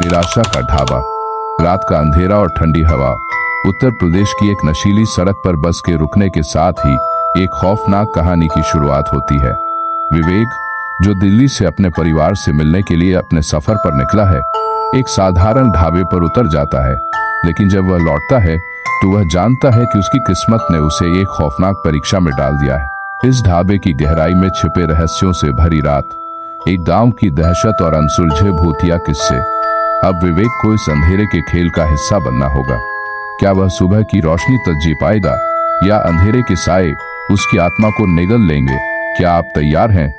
निराशा का ढाबा। रात का अंधेरा और ठंडी हवा। उत्तर प्रदेश की एक नशीली सड़क पर बस के रुकने के साथ ही एक खौफनाक कहानी की शुरुआत होती है। विवेक, जो दिल्ली से अपने परिवार से मिलने के लिए अपने सफर पर निकला है, एक साधारण ढाबे पर उतर जाता है। लेकिन जब वह लौटता है तो वह जानता है कि उसकी किस्मत ने उसे एक खौफनाक परीक्षा में डाल दिया है। इस ढाबे की गहराई में छिपे रहस्यों से भरी रात, एक गांव की दहशत और अनसुलझे भूतिया किस्से। अब विवेक को इस अंधेरे के खेल का हिस्सा बनना होगा। क्या वह सुबह की रोशनी तक जी पाएगा या अंधेरे के साए उसकी आत्मा को निगल लेंगे? क्या आप तैयार हैं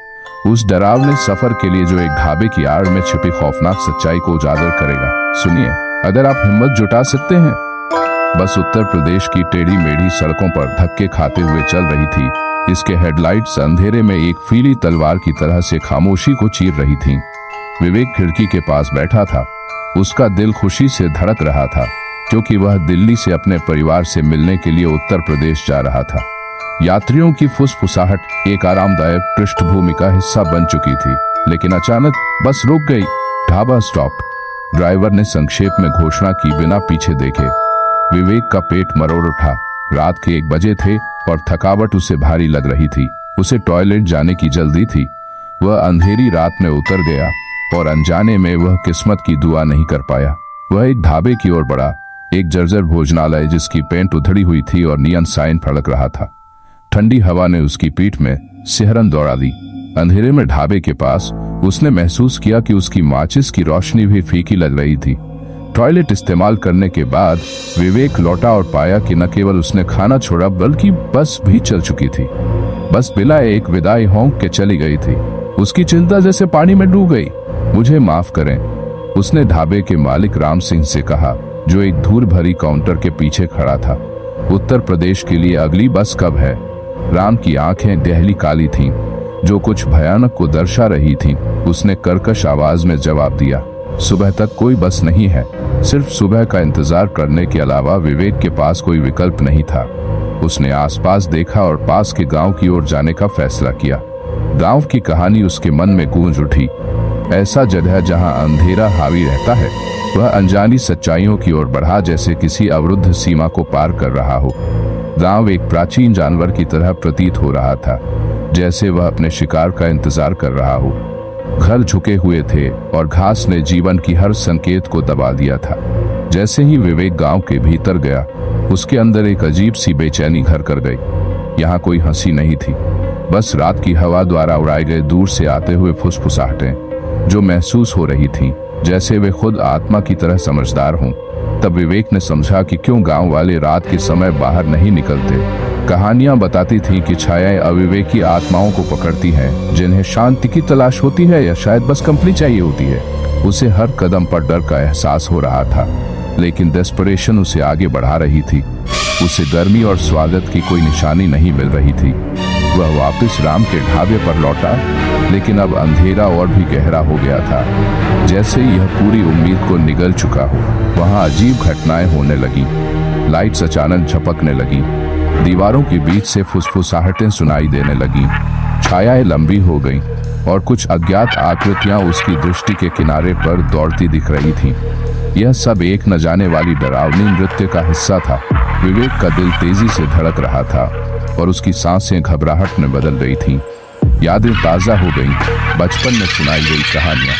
उस डरावने सफर के लिए जो एक ढाबे की आड़ में छिपी खौफनाक सच्चाई को उजागर करेगा? सुनिए, अगर आप हिम्मत जुटा सकते हैं। बस उत्तर प्रदेश की टेढ़ी मेढ़ी सड़कों पर धक्के खाते हुए चल रही थी। इसके हेडलाइट्स अंधेरे में एक फीली तलवार की तरह से खामोशी को चीर रही थीं। विवेक खिड़की के पास बैठा था। उसका दिल खुशी से धड़क रहा था क्योंकि वह दिल्ली से अपने परिवार से मिलने के लिए उत्तर प्रदेश जा रहा था। यात्रियों की फुसफुसाहट एक आरामदायक पृष्ठभूमि का हिस्सा बन चुकी थी, लेकिन अचानक बस रुक गई। ढाबा स्टॉप। ड्राइवर ने संक्षेप में घोषणा की बिना पीछे देखे। विवेक का पेट मरोड़ उठा। रात के 1 बजे थे और थकावट उसे भारी लग रही थी। उसे टॉयलेट जाने की जल्दी थी। वह अंधेरी रात में उतर गया और अनजाने में वह किस्मत की दुआ नहीं कर पाया। वह एक ढाबे की ओर बढ़ा, एक जर्जर भोजनालय जिसकी पेंट उधड़ी हुई थी और नियन साइन फड़क रहा था। ठंडी हवा ने उसकी पीठ में सिहरन दौड़ा दी। अंधेरे में ढाबे के पास उसने महसूस किया कि उसकी माचिस की रोशनी भी फीकी लग रही थी। टॉयलेट इस्तेमाल करने के बाद विवेक लौटा और पाया कि न केवल उसने खाना छोड़ा बल्कि बस भी चल चुकी थी। बस बिना एक विदाई होंक के चली गई थी। उसकी चिंता जैसे पानी में डूब गई। मुझे माफ करें, उसने ढाबे के मालिक राम सिंह से कहा, जो एक धूल भरी काउंटर के पीछे खड़ा था। उत्तर प्रदेश के लिए अगली बस कब है? राम की आंखें दहली काली थीं, जो कुछ भयानक को दर्शा रही थीं। उसने कर्कश आवाज में जवाब दिया, सुबह तक कोई बस नहीं है। सिर्फ सुबह का इंतजार करने के अलावा विवेक के पास कोई विकल्प नहीं था। उसने आसपास देखा और पास के गांव की ओर जाने का फैसला किया। गांव की कहानी उसके मन में गूंज उठी। ऐसा जगह जहां अंधेरा हावी रहता है, वह अनजानी सच्चाइयों की ओर बढ़ा जैसे किसी अवरुद्ध सीमा को पार कर रहा हो। गांव एक प्राचीन जानवर की तरह प्रतीत हो रहा था, जैसे वह अपने शिकार का इंतजार कर रहा हो। घर झुके हुए थे और घास ने जीवन की हर संकेत को दबा दिया था। जैसे ही विवेक गांव के भीतर गया, उसके अंदर एक अजीब सी बेचैनी घर कर गई। यहाँ कोई हंसी नहीं थी, बस रात की हवा द्वारा उड़ाए गए दूर से आते हुए फुसफुसाहटें जो महसूस हो रही थीं, जैसे वे खुद आत्मा की तरह समझदार हों। तब विवेक ने समझा कि क्यों गांव वाले रात के समय बाहर नहीं निकलते। कहानियां बताती थीं कि छायाएं अविवेकी आत्माओं को पकड़ती हैं, जिन्हें शांति की तलाश होती है या शायद बस कंपनी चाहिए होती है। उसे हर कदम पर डर का एहसास हो रहा था, लेकिन डेस्परेशन उसे आगे बढ़ा रही थी। उसे गर्मी और स्वागत की कोई निशानी नहीं मिल रही थी। वह वापस राम के ढाबे पर लौटा, लेकिन अब अंधेरा और भी गहरा हो गया था, जैसे यह पूरी उम्मीद को निगल चुका हो। वहां अजीब घटनाएं होने लगी। लाइट्स अचानक झपकने लगी, दीवारों के बीच से फुसफुसाहटें सुनाई देने लगी, छायाएं लंबी हो गईं और कुछ अज्ञात आकृतियां उसकी दृष्टि के किनारे पर दौड़ती दिख रही थीं। यह सब एक न जाने वाली डरावनी नृत्य का हिस्सा था। विवेक का दिल तेजी से धड़क रहा था और उसकी सांसें घबराहट में बदल गई थीं। यादें ताज़ा हो गईं, बचपन में सुनाई गई कहानियां।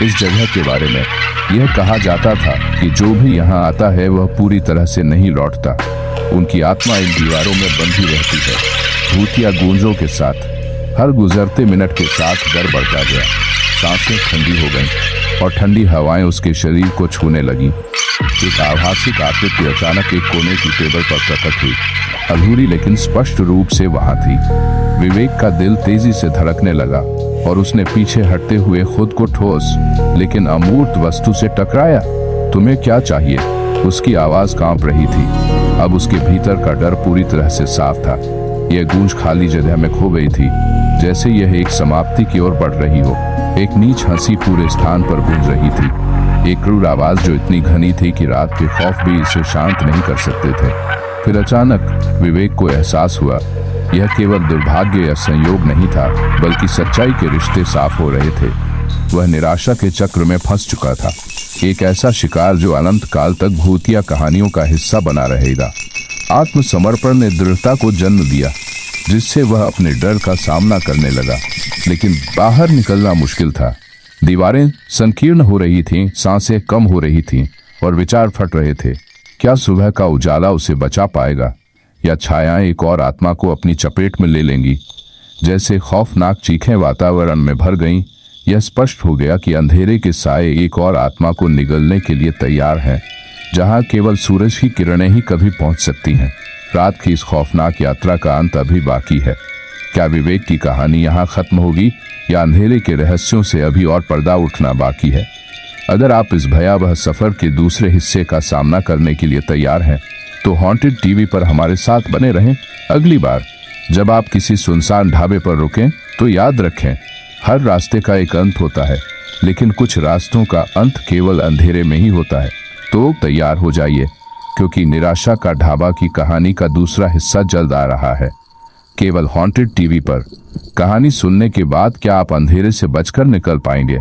इस जगह के बारे में यह कहा जाता था कि जो भी यहाँ आता है वह पूरी तरह से नहीं लौटता। उनकी आत्मा इन दीवारों में बंधी रहती है। भूतिया गूंजों के साथ हर गुजरते मिनट के साथ डर बढ़ता गया। सांसें ठंडी हो गईं और ठंडी हवाएं उसके शरीर को छूने लगीं। एक आभासिक आकृति अचानक एक कोने की टेबल पर प्रकट हुई, अधूरी लेकिन स्पष्ट रूप से वहां थी। विवेक का दिल तेजी से धड़कने लगा और उसने पीछे हटते हुए खुद को ठोस लेकिन अमूर्त वस्तु से टकराया। तुम्हें क्या चाहिए? उसकी आवाज कांप रही थी। अब उसके भीतर का डर पूरी तरह से साफ था। यह गूंज खाली जगह में खो गई थी, जैसे यह एक समाप्ति की ओर बढ़ रही हो। एक नीच हंसी पूरे स्थान पर गूंज रही थी, एक क्रूर आवाज जो इतनी घनी थी कि रात के खौफ भी इसे शांत नहीं कर सकते थे। फिर अचानक विवेक को एहसास हुआ, यह केवल दुर्भाग्य या संयोग नहीं था, बल्कि सच्चाई के रिश्ते साफ हो रहे थे। वह निराशा के चक्र में फंस चुका था, एक ऐसा शिकार जो अनंत काल तक भूतिया कहानियों का हिस्सा बना रहेगा। आत्मसमर्पण ने दृढ़ता को जन्म दिया, जिससे वह अपने डर का सामना करने लगा, लेकिन बाहर निकलना मुश्किल था। दीवारें संकीर्ण हो रही थीं, सांसें कम हो रही थीं और विचार फट रहे थे। क्या सुबह का उजाला उसे बचा पाएगा, या छायाएं एक और आत्मा को अपनी चपेट में ले लेंगी? जैसे खौफनाक चीखें वातावरण में भर गईं, यह स्पष्ट हो गया कि अंधेरे के साए एक और आत्मा को निगलने के लिए तैयार हैं, जहां केवल सूरज की किरणें ही कभी पहुंच सकती हैं। रात की इस खौफनाक यात्रा का अंत अभी बाकी है। क्या विवेक की कहानी यहाँ खत्म होगी, या अंधेरे के रहस्यों से अभी और पर्दा उठना बाकी है? अगर आप इस भयावह सफर के दूसरे हिस्से का सामना करने के लिए तैयार हैं, तो हॉन्टेड टीवी पर हमारे साथ बने रहें। अगली बार जब आप किसी सुनसान ढाबे पर रुकें, तो याद रखें, हर रास्ते का एक अंत होता है, लेकिन कुछ रास्तों का अंत केवल अंधेरे में ही होता है। तो तैयार हो जाइए, क्योंकि निराशा का ढाबा की कहानी का दूसरा हिस्सा जल्द आ रहा है, केवल हॉन्टेड टीवी पर। कहानी सुनने के बाद क्या आप अंधेरे से बचकर निकल पाएंगे?